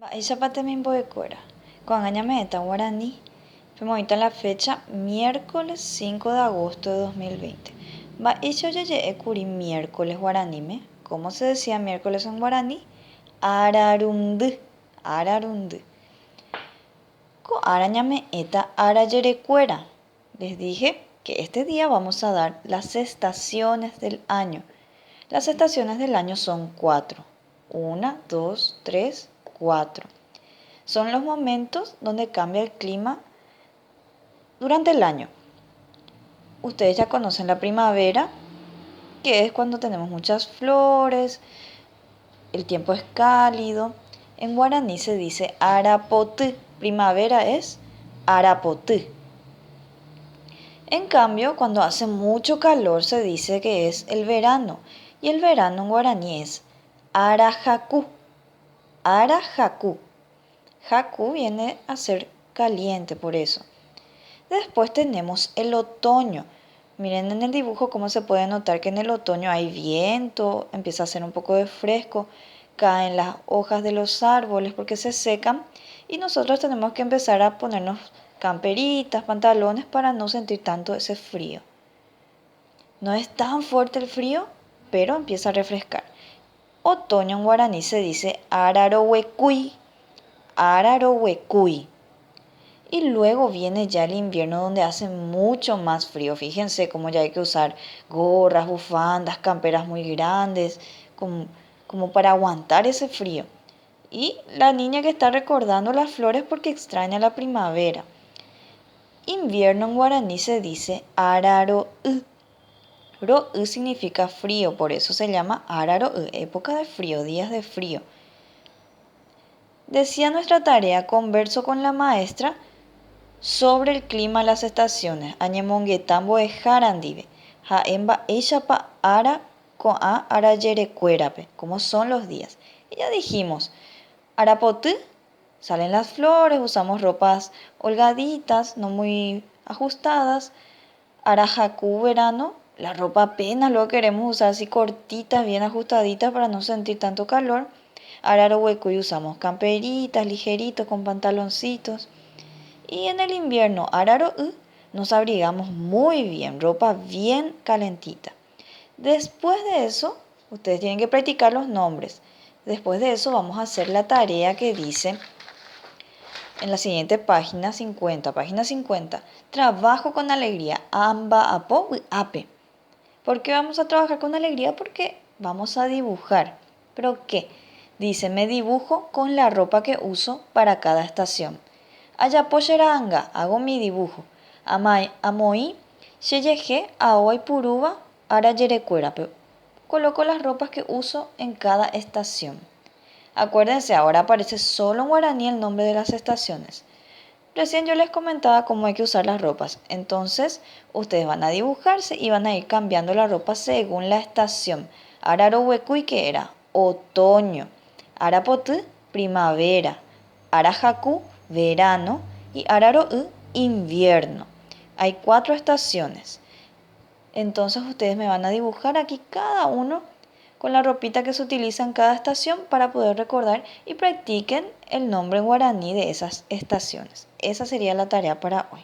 Mba'éichapa temimbo'ekuéra. Ko'ág̃a eta guaraní. Femointa la fecha miércoles 5 de agosto de 2020. Mba'éicha ojeje'ékuri miércoles guaraníme. ¿Cómo se decía miércoles en guaraní? Ararundy. Ararundy. Ko'ára ñame'ẽta arajerekuéra. Les dije que este día vamos a dar las estaciones del año. Las estaciones del año son 4. 1, 2, 3, 4. Son los momentos donde cambia el clima durante el año. Ustedes ya conocen la primavera, que es cuando tenemos muchas flores, el tiempo es cálido. En guaraní se dice arapoty. Primavera es arapoty. En cambio, cuando hace mucho calor se dice que es el verano. Y el verano en guaraní es arajaku. Arajaku. Jacu viene a ser caliente, por eso. Después tenemos el otoño. Miren en el dibujo cómo se puede notar que en el otoño hay viento, empieza a hacer un poco de fresco, caen las hojas de los árboles porque se secan y nosotros tenemos que empezar a ponernos camperitas, pantalones para no sentir tanto ese frío. No es tan fuerte el frío, pero empieza a refrescar. Otoño en guaraní se dice ararohuecuy. Ararohuecuy. Y luego viene ya el invierno donde hace mucho más frío. Fíjense cómo ya hay que usar gorras, bufandas, camperas muy grandes, como para aguantar ese frío. Y la niña que está recordando las flores porque extraña la primavera. Invierno en guaraní se dice araro'y. Ro'y significa frío, por eso se llama araro'y, época de frío, días de frío. Decía nuestra tarea converso con la maestra sobre el clima de las estaciones. Añemonguetambo de jarandive. Jaemba echapa ara ko'a arajerekuérape. ¿Cómo son los días? Y ya dijimos, arapoty, salen las flores, usamos ropas holgaditas, no muy ajustadas. Arajaku, verano, la ropa apenas lo queremos usar así cortitas, bien ajustaditas para no sentir tanto calor. Ararohuecuy usamos camperitas, ligeritos, con pantaloncitos. Y en el invierno, araro'y, nos abrigamos muy bien, ropa bien calentita. Después de eso, ustedes tienen que practicar los nombres. Después de eso vamos a hacer la tarea que dice en la siguiente página 50. Trabajo con alegría. Amba, apo, ape. ¿Por qué vamos a trabajar con alegría? Porque vamos a dibujar. ¿Pero qué? Dice, me dibujo con la ropa que uso para cada estación. Ayapocheranga, hago mi dibujo. Amoi, sheyeje, aoi puruba, arajerekuéra. Coloco las ropas que uso en cada estación. Acuérdense, ahora aparece solo en guaraní el nombre de las estaciones. Recién yo les comentaba cómo hay que usar las ropas. Entonces, ustedes van a dibujarse y van a ir cambiando la ropa según la estación. Ararohuecuy, que era otoño. Arapoty, primavera. Arajaku, verano. Y araro'y, invierno. Hay 4 estaciones. Entonces, ustedes me van a dibujar aquí cada uno con la ropita que se utiliza en cada estación para poder recordar y practiquen el nombre en guaraní de esas estaciones. Esa sería la tarea para hoy.